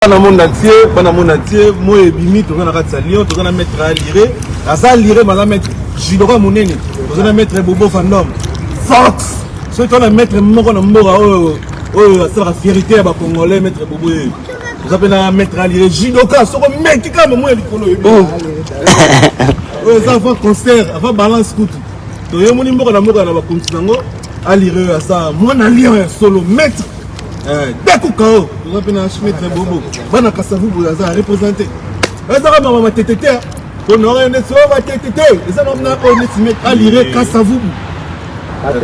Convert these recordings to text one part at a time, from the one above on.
Dans le monde entier, moi et Bimi, tu vas à Lyon, tu vas mettre à lire. À ça, lire, tu vas mettre Jidora Mouneni, tu vas mettre Bobo Fandom. Fox! Si tu vas mettre Mora, c'est la fierté à Congolais, mettre Bobo. Tu vas mettre à lire Jidoka, c'est un mec qui comme moi, il ça va concert, avant balance coûte. Tu vas mon numéro d'amour à la continent, à lire à ça. Moi, à Lyon, solo, mettre. Dès Kao, vous avez un chemin bobo. Bana Kassavu, vous avez représenté. Vous avez maman tétété. On aurait un essai, on va tétété. Et ça, on a un estimé à lire Kassavu.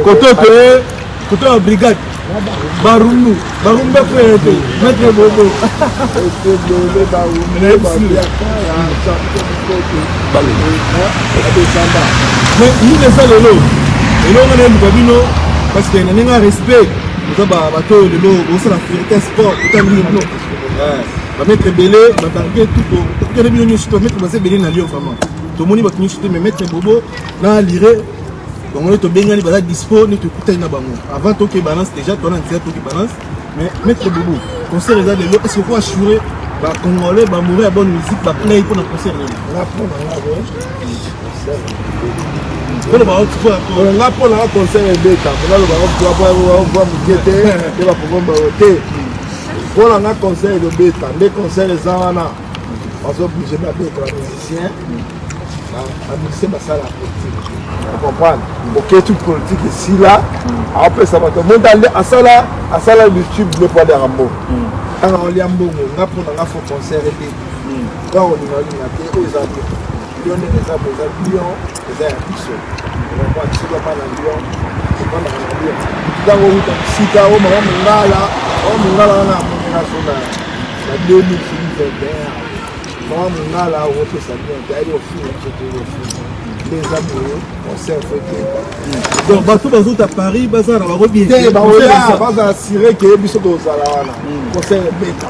Côté en brigade. Baroumou, Baroumba Frère, Maître Bobo. Mais nous, les salles, et là, on a un babino, parce qu'il y a un respect. Vous avez la fierté sport, vous avez mettre belé, vous avez tout. Vous avez mis une mettre belé dans Lyon. Tout le monde va mais mettre bobo, là, lire. Donc, on est au Bengali, vous avez dispo, vous avez avant tout qui balance, déjà, tu as un tout qui balance. Mais mettre bobo, concert, est-ce qu'il faut assurer les Congolais vont mourir à bonne musique, va play pour un concert. On a pour la concert et bêta. On a le pour la concert de bêta. Les concerts les Zawana. On s'est obligé de mettre les musiciens. À mixer ma salle à politique. Vous comprenez? Ok, toute politique ici là. Après ça va te monter à ça là YouTube le pas des rameaux. Quand on lit un bon, on a pour un concert et bêta. Quand on y va, on y va. Les Lyon, les Abisso. On va voir si on va dans Lyon. On va dans Lyon. Dans le site, on va là. On va là, la 2021. On va là, on fait ça bien. D'ailleurs, les amoureux, on s'est fait. Donc, bateau bazou à Paris, bazar on va revenir. Bazar assuré que les bisous au Salawana. Conseil bêta.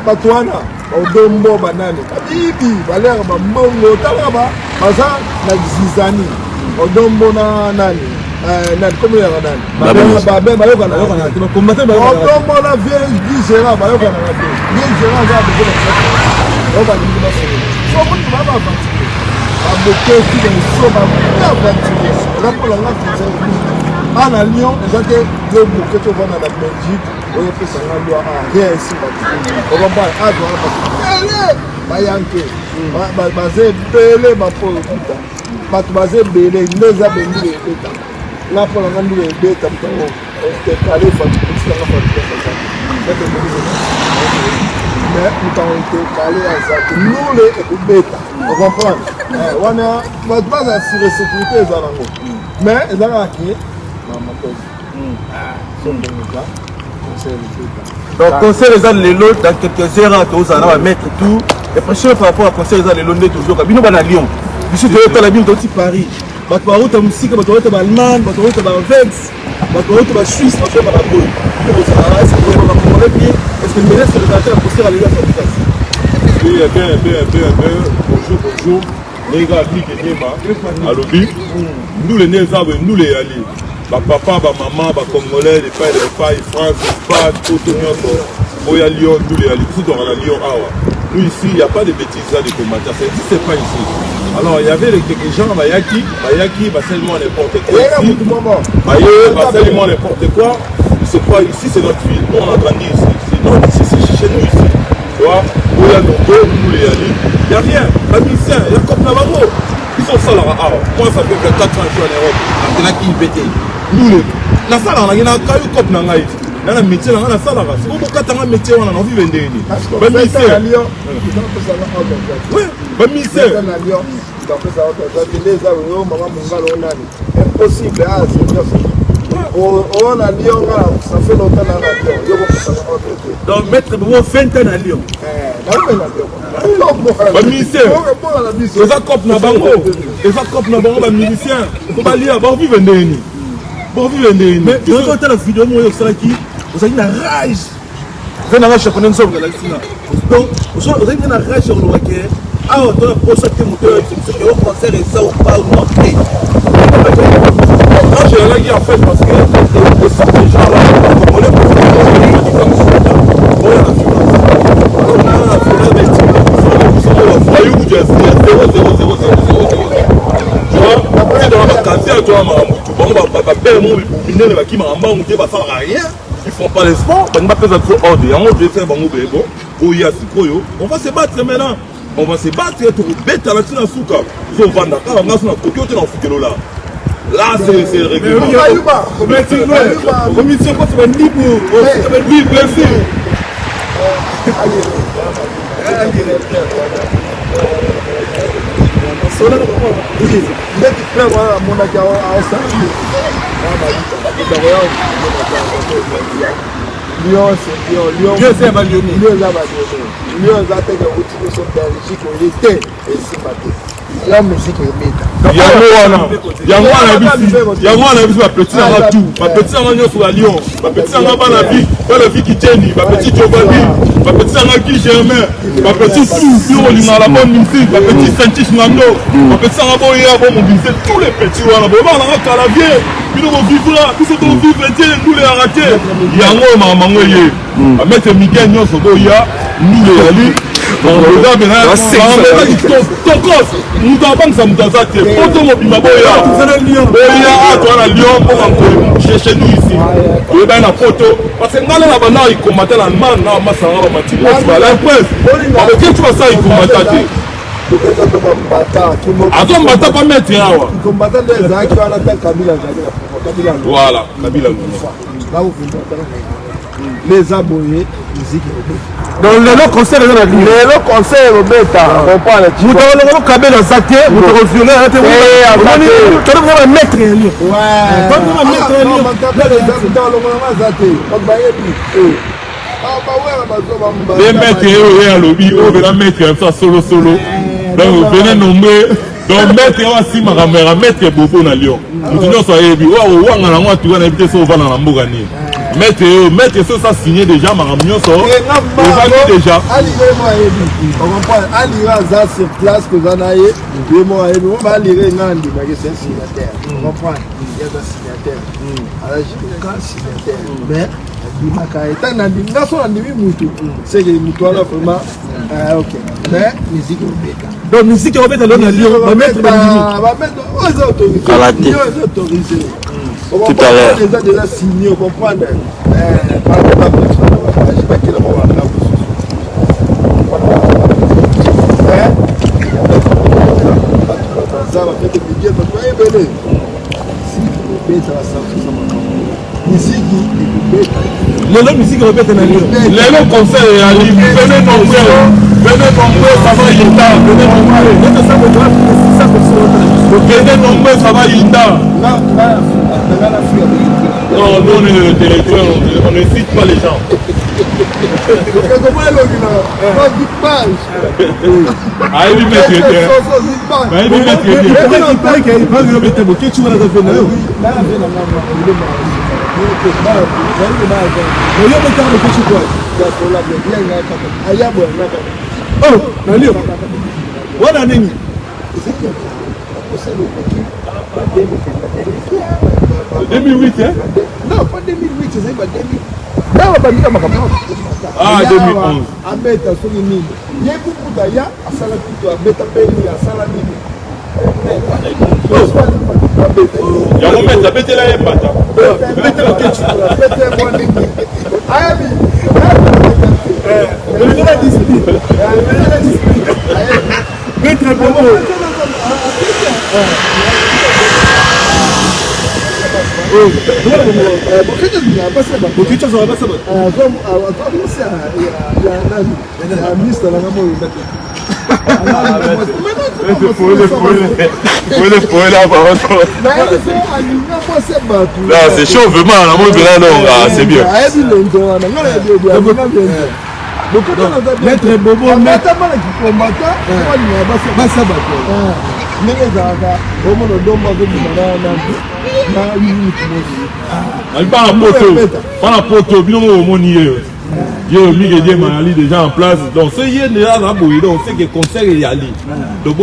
Batouana, au Dombo Banane, Bibi, Valère, Mongo, Talaba, Bazar, la Zizani, au Dombo Nani, comme il y a un Babé, Bayokana, combattre Bayokana. Au Dombo la vieille Gizera, Bayokana, Gizera, on va dire à Lyon, les gens qui ont bouquet de vendre à la Belgique, on a fait ça à rien ici. On va pas à droite. Bayanke, basé belé, ma pauvre putain. Pas basé belé, les abélis et tout. Là pour la grande bête, on s'est calé, il faut mais nous avons été calés à ça. Nous les bêta. On comprend. On a pas assurer sécurité, mais ils ont acquis. Donc, conseil les gens les lots dans quelques heures, on va mettre tout. Et prochain par rapport à conseil les gens les lots toujours. Nous sommes à Lyon. Nous sommes à Lyon, aussi Paris. Nous sommes à musique, nous sommes à Allemagne, nous sommes à Vex, nous sommes à Suisse, nous sommes à la Boule. Est-ce que le ministre de l'État a posté à l'État Oui, bonjour. Les gars, à l'objet, nous les nés, nous les alliés. Papa, maman, Congolais, les pères, France, Espagne, Cotonou, Boya Lyon, nous les alliés. Tout dans la Lyon, nous ici, il n'y a pas de bêtises là de combattants, ça n'existe pas ici. Alors il y avait quelques gens, Bayaki, seulement n'importe quoi. Seulement n'importe quoi. C'est pas ici, c'est notre ville. Nous on a grandi ici. Non, ici c'est chez nous ici. Tu vois, Boya Nogo, nous les alliés. Il n'y a rien. Les musiciens, il y a comme Navarro. Ils sont seuls à moi ça fait 24 ans que je suis en Europe. Il y a qui pété. Nous les. La salle, on a un caillou comme Nangaï. Dans le métier, on a la salle. Si vous avez un métier, on a envie de vendre. Oui, impossible. On a Lyon, ça fait longtemps dans Lyon. Donc, mettre pour 20 ans à Lyon. Les miliciens, les accords na bango, les miliciens, faut pas lire, bon vivre ndeni. Bon vivre ndeni. Mais quand la vidéo moi ça qui, vous avez une rage. Vous avez une rage qu'on ensemble là ici là. Donc, vous avez une rage sur le waké. Ah, on doit poser que moteur, c'est que au concert et ça ou pas ou non. Moi j'ai la guerre en fait parce que les gens là, on les minere qui m'a embarqué, on va rien. Ils font pas les sports, on va faire trop ordre. On va se battre maintenant. On va se battre pour bête à la Tina Souka. Si on va dans la nation, on va se battre là. Là, c'est le règlement. Commission, quoi, c'est un niveau. Oui, bien sûr. Lyon, c'est Lyon. Lyon, c'est ma Lyon. Lyon, c'est ma Lyon. Lyon, c'est la route de Belgique. Il était et c'est battu. La musique est bête. Yango ma petite à tout. Ma petite à sur la Lyon. Ma petite à la vie qui tienne. Ma petite Jobabi. Ma petite à qui Germain. Ma petite tout. Dans la bonne musique. Ma petite Saint-Tiche Nando. Ma petite à Boya. Bon, mobiliser tous les petits. On a un calavier. Nous vivons là. Nous sommes vivre. Nous les arrêter. Yango maman. A mettre Miguel Nyon sur Boya. Nous les aller. Nous chercher nous ici. La photo. Parce que là, il combattait la main. Tu vois ça, il combattait. Attends, pas mettre. Voilà, Kabila. Les abonnés, musique. Donc le concert est là. Le concert est bêta. On parle. Nous avons un cabine à Zaké, nous avons violé un témoin. Tu dois mettre un lieu. Ouais. Tu dois mettre un lieu. Les maîtres à lobby, on va mettre ça solo. Donc venez nommer. Donc maître aussi ma maître Bobo na Lyon. Nous disons ça et puis wa ngana ngwa tu vas éviter ça au vana na mboka ni. Maître ça signé déjà ma ramio ça. On déjà. Ali moi et on comprend Ali za sur place que zanaye. Moi et on va lire ngandi mais c'est un signataire. On comprend. Il y a un signataire. Alors je quand signataire. Mais Makaeta na ndinga so na ndimi mutu. C'est que mutu ala vraiment OK. Mais musique Robeta. Donc musique Robeta là na Lyon, va mettre aux autorités. Tout à l'heure. Déjà signé, vous comprenez. Par exemple, je sais pas qui est le ça va faire des billets, mais vous voyez, la musique répète dans Lyon. Les conseils à Lyon. Venez nombreux, ça va Yinda. Venez nombreux, ça va Yinda. Non, nous on est le territoire, on ne cite pas les gens. En 2008, hein? Non, pas 2008, c'est pas 2008. Ah, 2011. Abeta Souni. Il y a beaucoup d'ailleurs à Salapito, Abeta Peli, à Salamini. Il y a un moment, Abeta là, il y a pas. Abeta là, c'est chaud, vraiment, c'est bien. Maître Bobo, déjà en place. Donc, ce hier, on sait que le concert est allé. Donc,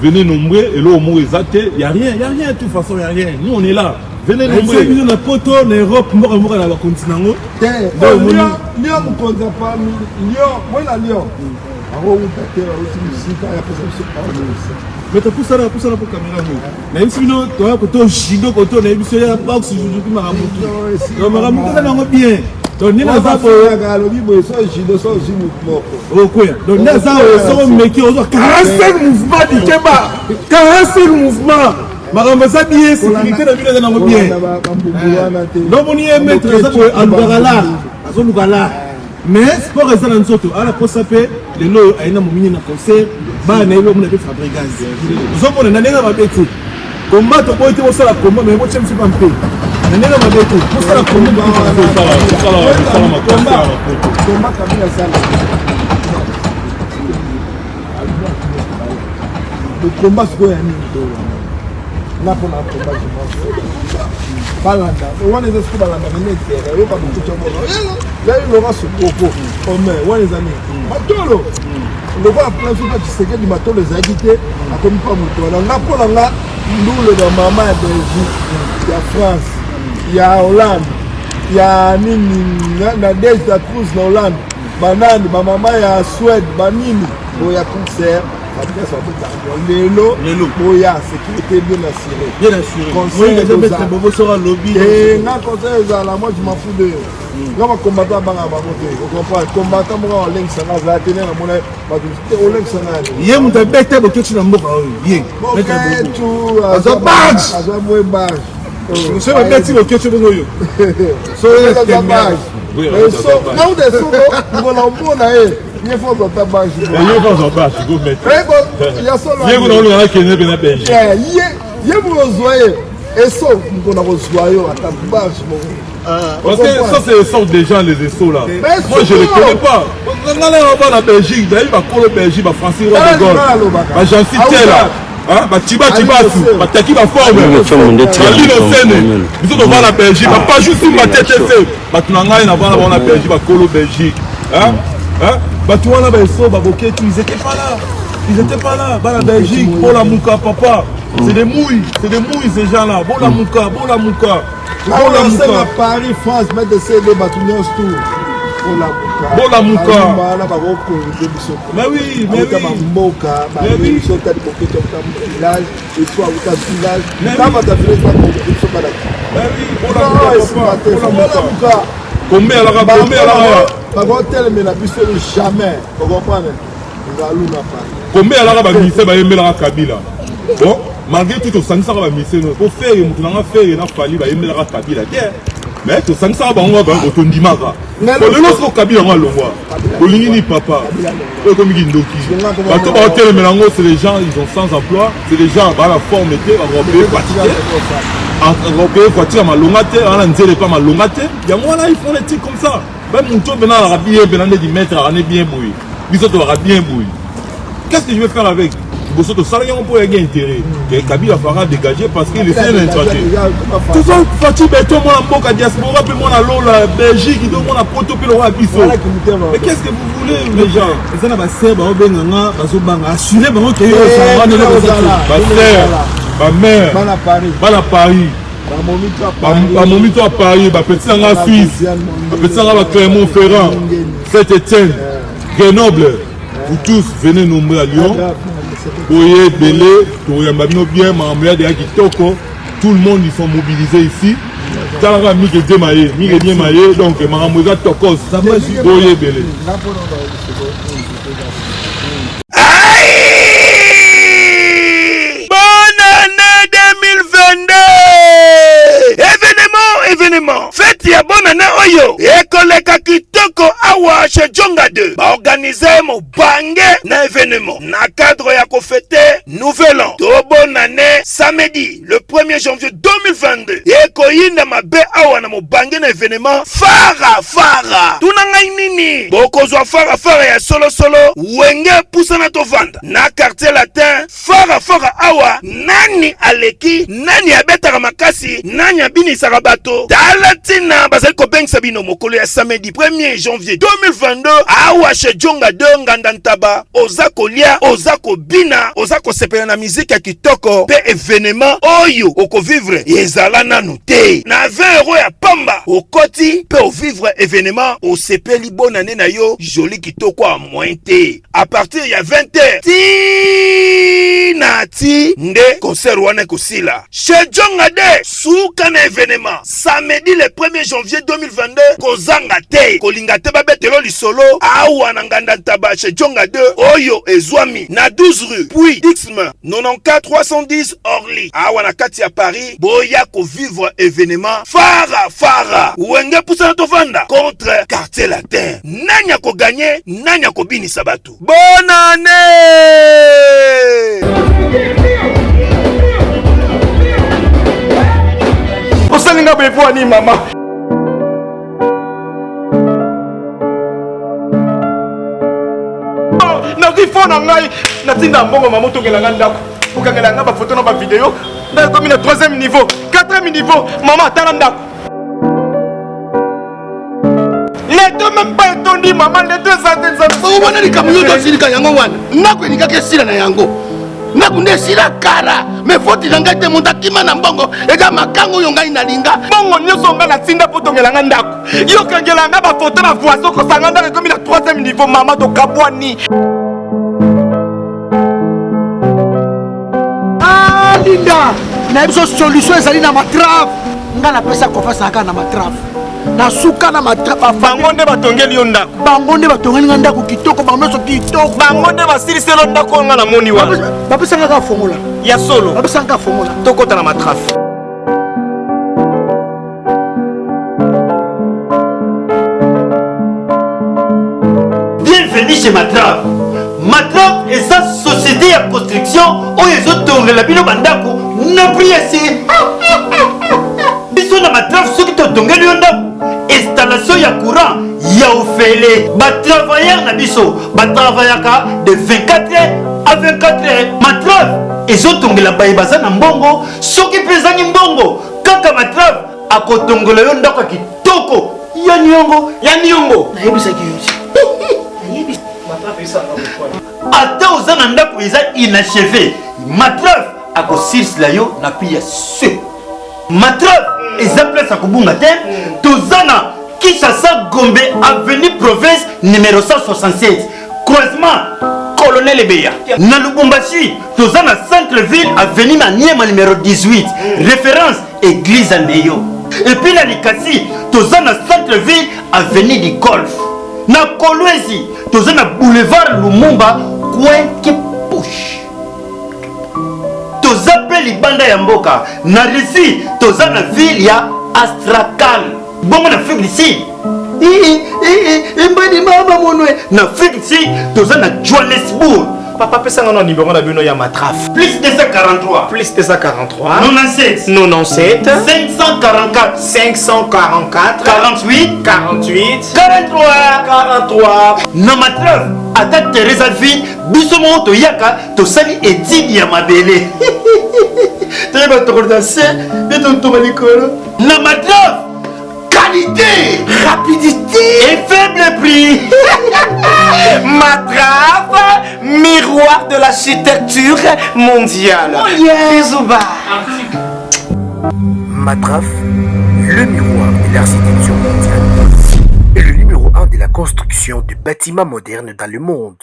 venez nombreux, et là, il n'y a rien, de toute façon, il n'y a rien. Nous, on est là. Venez nombreux. Nous, on a poto, l'Europe, on va la continent. Lyon, on ne pas Lyon, moi, la Lyon. Mais tu as ça pour caméra. Mais si nous, tu as un judo, tu as un box, tu as un bien. Donc, nous avons un 45 mouvements d'Ikeba. 45 mouvements. Maramasa bien, sécurité de ville dans bien. Donc, on y est maître, ça pour Albarala, Azolugala. Mais sport est dans notre à la poste AP, les lots à une momie dans concert, bah n'est l'homme de fabricage. Nous sommes on a n'est pas bête. Combat au point où ça la combat, mais moi je me suis pas payé. N'est pas bête. Pour ça la combat, combat Kabila ça. Le combat c'est quoi n'a pas un combat balanda on est est balanda mais il y a pas beaucoup de choses là il aura ce propos mais on les amis matolo le voit plein de choses qui se que du matolo les agité a comme pas moto là n'a pas là nous le maman de Belgique il y a France il y a Hollande il y a nini na Delta Cruz na Hollande banane ba maman il y a Suède banini il y a concert. Lélo, Boya, sécurité bien assurée. Bien assurée. Conseil de mettre Bobo sera lobby. Et là, conseil de la moi, je m'en fous de. Quand on combat à Banga, on comprend. Combattant, moi, on lance ça, va tenir la monnaie. On lance ça. Il y a une bête de quelque chose. Il y a tout. Azor badge. Azor badge. Nous sommes un petit peu quelque chose. Soyez un badge. Oui, là où des sous, nous allons prendre. Il faut que tu bâches. Il faut que tu bâches. Il y a solo. Il y a un qui est bien belge. Il y a un zoyer. Et ça, nous avons zoyer à ta bâche. Parce que ça, c'est le sort des gens, les essais là. Moi, je ne les connais pas. On a la Belgique, il va pour le Belgique, il Francis Roy de Gaulle. J'en cite là. Tiba Taki va forme. Nous sommes dans la Belgique. Pas juste ma tête. Tu n'as rien à voir dans la Belgique, Colo Belgique. Tu vois là, ils étaient pas là. Ils étaient pas là. Dans la Belgique, pour la Mouka, papa. C'est des mouilles ces gens-là. Pour la Mouka. Pour la Mouka. Paris, France, mettre des CD, Batunios, tout. Pour la Mouka. Mais oui. Combien à la jamais. Combien à la ministère va aimer la Kabila. Bon, malgré tout, ça ne sera pas ministère. Pour faire, on a fait, il a fallu aimer la Kabila. Mais tout ça ne sera pas un dimaga. Pour le lorsque Kabila va le voir. Pour l'uni papa. Comme il dit c'est les gens, ils ont sans emploi. C'est les gens, la forme était, on voiture ma longate, on ne pas ma longate. Il y a moi là, ils font des trucs comme ça. Même mon tour maintenant, on a bien mettre, on est bien bouilli. Ils ont bien bouilli. Qu'est-ce que je vais faire avec? Vous êtes au salaire pour y gagner intérêt. Kabila fera dégager parce qu'il est fait l'étranger. Tout ça, Fatih Beto, moi, la Moka diaspora, puis moi, la Belgique, il doit la proto, puis le roi Bisso. Mais qu'est-ce que vous voulez, les gens? Ça n'a pas serre, bah, assurez, bah, ok, ma mère, à Paris. Mon à Paris, petit en Suisse, petit en Clermont-Ferrand, Saint-Étienne, Grenoble. Vous tous venez nommer à Lyon. Oye, Belé, Toyambamino bien, Maramouya de Akitoko. Tout le monde, ils sont mobilisés ici. Tara Miguel bien maillé, donc Maramouya Tokos. Oye, Belé. Bonne année 2022! Événement! Faites ya bonne année Oyo! Ekoleka kitoko awa chez Djonga 2. Ba organiser mon bangé na événement. Na cadre ya ko fêter nouvel an. To bonne année samedi le 1er janvier 2022. Ekoyinda mabe awa na mo bangé na événement Fara. Tuna ngai nini? Boko zwa Fara ya solo wenge pusana to vanda. Na quartier latin Fara awa nani aleki, nani abetaka makasi, nani abinisaka bato. oyo talatina bazali kobengisa bino mokolo ya samedi 1er janvier 2022 awa chez Djonga 2 nganda ntaba oza kolia oza kobina oza kosepela na miziki ya kitoko pe événement oyo okovivre ezala nanu te na 20 € ya pamba okoti pe ovivre événement osepeli bonne année na yo joli kitoko a moins te à partir ya 20h ti nde concert wana kosila chez Djonga 2 suka na événement samedi le 1er janvier 2022 kozanga te kolinga te babetelo lisolo awa na nganda ntaba chez Djonga 2 oyo ezwami na 12 rue puis Dixme 94 310 Orly awa na kati ya Paris boya ko vivre événement fara wenge pousa to vanda contre quartier latin nanya ko gagner nanya ko binisa batu bonne année. osalinga bevwani mama nazwi fo na ngai natinda mbongo mama otongelanga ndako okangelanga bafoto na bavideo nakomi na 3e niveau 4e niveau mama atala ndako les deux même pas etondi mama les deux obona likambo yo tosilika yango wana ndako elingaki esila na yango ndako nde esila kala me foti na ngai te moto akima na mbongo eza makango oyo ngai nalinga mbongo nyonso ngai natinda mpo tongelanga ndako yo kangelanga bafoto na voisin kosanga ndako ekomi na 3e niveau mama tokabwani linda na biso solution ezali na matrave ngai napesa confiance naka na matrave nasuka na matrave bango nde batongeli yo ndako bango nde batongeli nga ndako kitoko bango nyonso kitoko bango nde basiliselo ndako oyo nga na moni wana bapesanga kaka fongola ya solo bapesanga kaka fongola tokota na matrave. Bienvenue chez Matrave. Matrave est sa société de construction où ils ont tourné la bino bandako n'a pris assez. Biso na Matrave ceux qui t'ont tourné le ndako installation ya courant ya ofele ba travailleurs na biso ba travaillaka de 24 heures à 24 heures. Matrave ils ont tourné la baïbaza na mbongo ceux qui pesani mbongo kaka Matrave akotongola yo ndako kitoko ya nyongo na yebisaki yo ata oza na ndako eza inachevé Matrave akosirsila yo na pia se Matrave eza place akobunga te toza na Kinshasa Gombe avenue province numéro 167 croisement Colonel Ebeya na Lubumbashi toza na centre ville avenue Maniema numéro 18 référence église Andeyo et puis na Likasi toza na centre ville avenue du Golf na Kolwezi toza na boulevard Lumumba coin Kipush toza pe libanda ya mboka na Risi toza na ville ya Astrakhan bongo na Afrique du Sud mbadi mama monwe na Afrique du Sud toza na Johannesburg. Papa pesanga na numéro na bino ya Matrave plus 243 plus 243 97 97 544 544 48 48 43 na Matrave ata Teresa vie biso mo to yaka to sali etidi ya mabele treba to redanse beto to malikolo na Matrave qualité rapidité et faible prix. Matrave miroir de l'architecture mondiale. Bisous bas. Matrave, le miroir de l'architecture mondiale et le numéro 1 de la construction de bâtiments modernes dans le monde.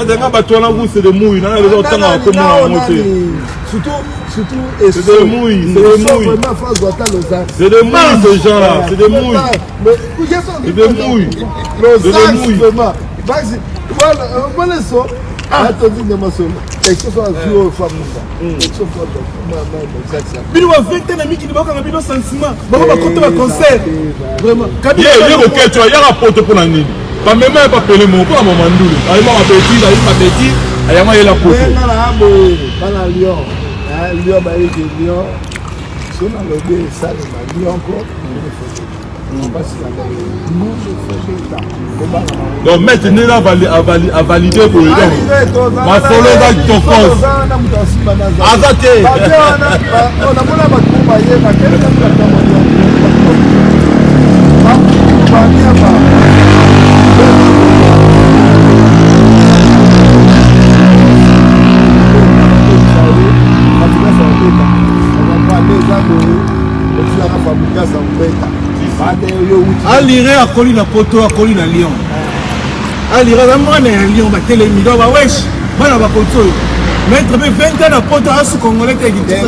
Nanga bato wana c'est de mouille nanga les autres tanga comme moi surtout c'est de mouille c'est de mouille ces gens là c'est de mouille c'est de mouille vraiment voilà ça attendez de ma soeur quelque chose à jouer femme bino wa 20 na miki libaka na bino sentiment bako bakote ba concert vraiment ye ok tu as ya rapporte pour la nini pas même pas pelé mon pas maman ndulu ay ma petit ay ma petit ay ma yela poto na abo bana Lyon Lyon ba Lyon sona lobe ça ma Lyon encore Donc maintenant a validé pour les gens. Ma solo dans ton cause. Azate. alire akoli na poto akoli na Lyon alire na mwana ya Lyon batelemi do ba wesh bana bakoto maître be 20 ans na poto asu congolais te kitete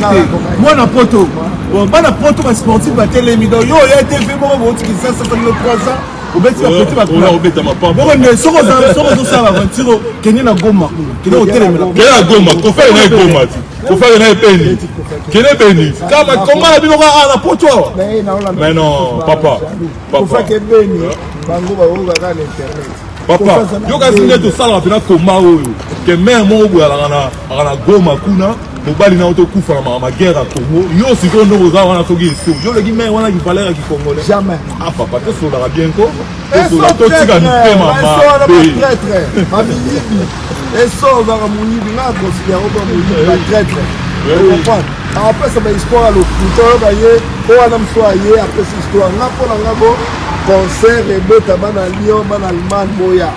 mwana poto bon bana poto ba sportif batelemi do yo ya te fe bon bo tiki ça 3 ans obeti ba petit ba kula obeta ma papa bon ne soko ça aventure keni na Goma keni hotel mela keni na Goma ko fa na Goma ko fa na peni keni peni kama konga na binoka na poto mais non papa papa yo kasi nde tosala pena koma oyo ke mare moko boye alaka na Goma kuna mobali na otokufa na maguerre ya Congo yo sikoyo ndoko oza wana soki eso yo oleki mare wana kivaleur ya kikongolais ah papa tosolaka bien ko totika mitema esozaka moyibi nga considère oba moyibi batraître apesa bahistoire ya lokuta oyoka ye o wana mosu aye apesa histoire nga mpo na nga bo concert ebeta bana Lyon bana Allemagne boya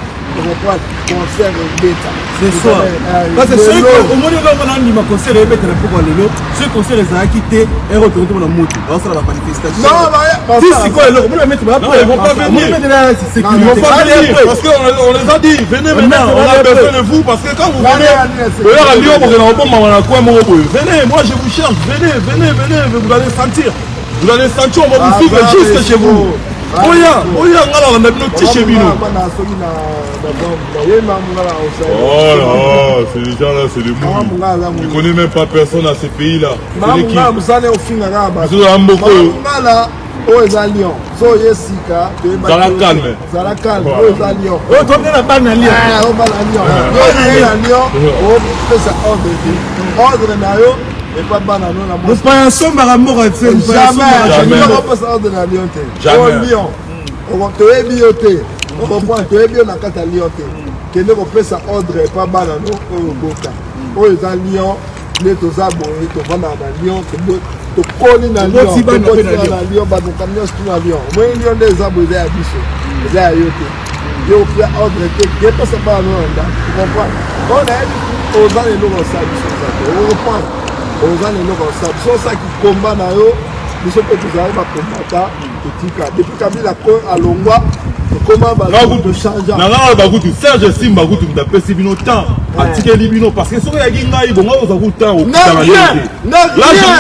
concert ebeta ce soir parce que c'est omoni longo na ndima concert ebeta na poko lelo ce concert ezalaki te erotokoto na moto basala ba manifestation si quoi alors on va mettre ba ils vont pas venir parce que on les a dit venez maintenant on a besoin de vous parce que quand vous venez d'ailleurs à Lyon on va pas na quoi mon boy venez moi je vous cherche venez vous allez sentir on va vous suivre jusque chez vous oya ngala na bino tiche bino oh là c'est les gens là c'est des mous je connais même pas personne à ces pays là c'est qui vous avez beaucoup ngala o eza Lyon so yesika zala calme o eza Lyon o to na ba na Lyon o ba na Lyon yo na Lyon o pesa ordre na yo et pas bana non na mo pa somba ka moko tse jamais on passe ordre na Lyon te o Lyon o to ebi yo te o comprend to ebi na kata Lyon te kende ko pesa ordre et pas bana non o boka o eza Lyon le to za boye to bana na Lyon to koli na Lyon na Lyon ba to kamio stu na Lyon mo Lyon de za boye ya biso eza yo te yo pia ordre te ke pesa bana non nda comprend on a o za le lo sa biso o comprend aux années nous ça qui combat na yo nous sommes tous arrivés à combattre depuis Kabila à Longwa comment va de changer na nga ba kutu Serge Simba kutu ndapesi bino temps atikeli bino parce que soki ya ngai bongo oza kuta au là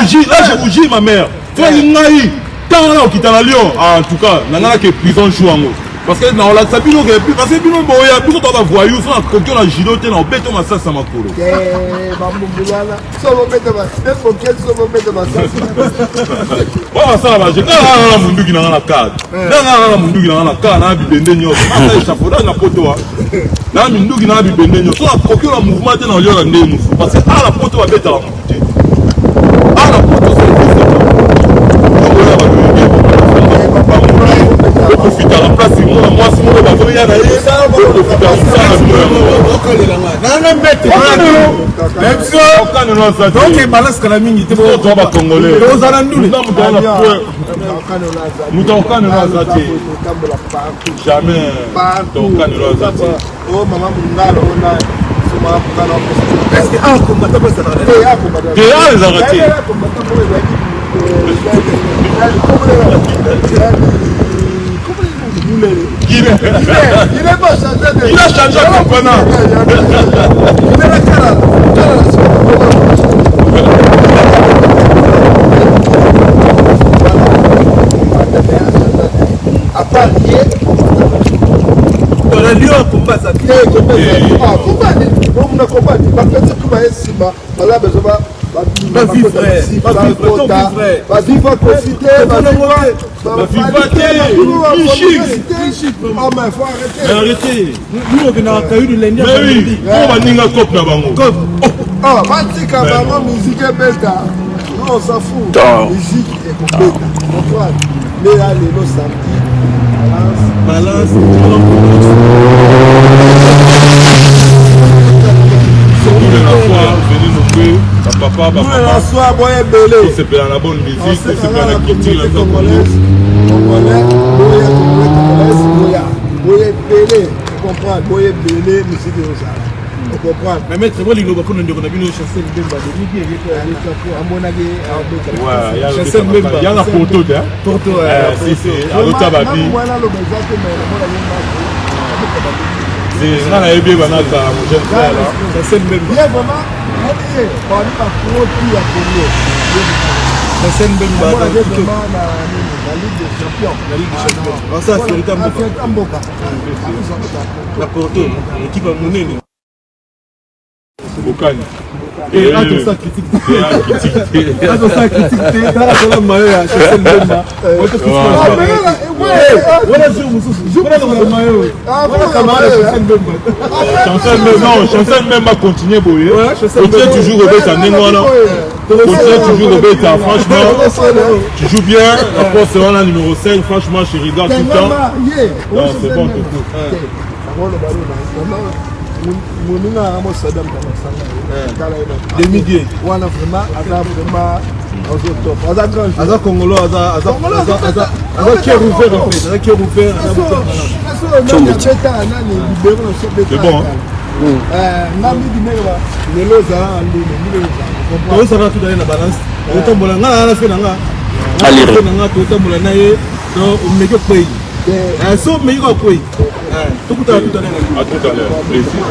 je vous dis ma mère toi ngai tant là au kitana Lyon en tout cas na nga que prison chouango parce que na ola sabino ke parce que bino boya biso to ba voyou so na kokyo na jidote na obeto masasa makolo bambulala so bobeta ba fokel so bobeta ba sasa wa sala ba je na munduki na na card na munduki na card na bibende nyoso na chapeau na poto na munduki na bibende nyoso na kokyo na mouvement te na yo na ndemu parce que à la poto ba beta la muté à la poto c'est profiter à la place du monde moi si on va venir à ça profiter à ça non mettre même si aucun de nous ça donc balance kana mingi te bo ba congolais aux alandou non aucun de nous ça jamais aucun de nous ça oh maman mungalo ona soma kana est-ce que un combattant peut s'arrêter les arrêter il a changé de comprenant. Il est la cara. À part on a Lyon combat ça combat parce que tu vas essayer là besoin va vivre profiter arrêtez nous on a caillou de l'Indien mais oui on va ninga cop na bango ah matika bango musique beta non on s'en fout musique et beta comprendre les lelo samedi balance papa, la soir, boye belé. c'est pour la bonne musique, c'est pour la culture, la congolais, boye belé, tu comprends, boye belé, musique de ça. Tu comprends. Mais maître, moi il va prendre ndeko na bino chanson mbemba de midi et chanson mbemba. Il y a la photo là. Porto c'est à babi. C'est ça la bien banata mon jeune frère là. Chanson mbemba. Bien vraiment. Chanson mbemba. La Ligue des Champions. La Ligue des Champions. Ça c'est le Tamboka. La Porto, l'équipe a monnaie. Bokani. Et attention critique. Attention critique. Tara kola mayo ya chanson mbemba. Voilà sur mususu. Voilà dans le mayo. Voilà camarade chanson mbemba. Chanson même va continuer boyer. Continue toujours au bête à Nengwana. Continue toujours au bête franchement. Tu joues bien. Après c'est la numéro 5 franchement je regarde tout le temps. Non, c'est bon tout. Moninga amo Saddam Kala demi-dieu. Wana vraiment Aza Congolo, Aza cœur ouvert en fait, Aza cœur ouvert. C'est bon. Ça va tout donner la balance. Otombola nga na fait nga. Allez. Nga otombola na ye. Donc on met que pays. So mais il va pays. Tout à l'heure. À tout à l'heure. Plaisir.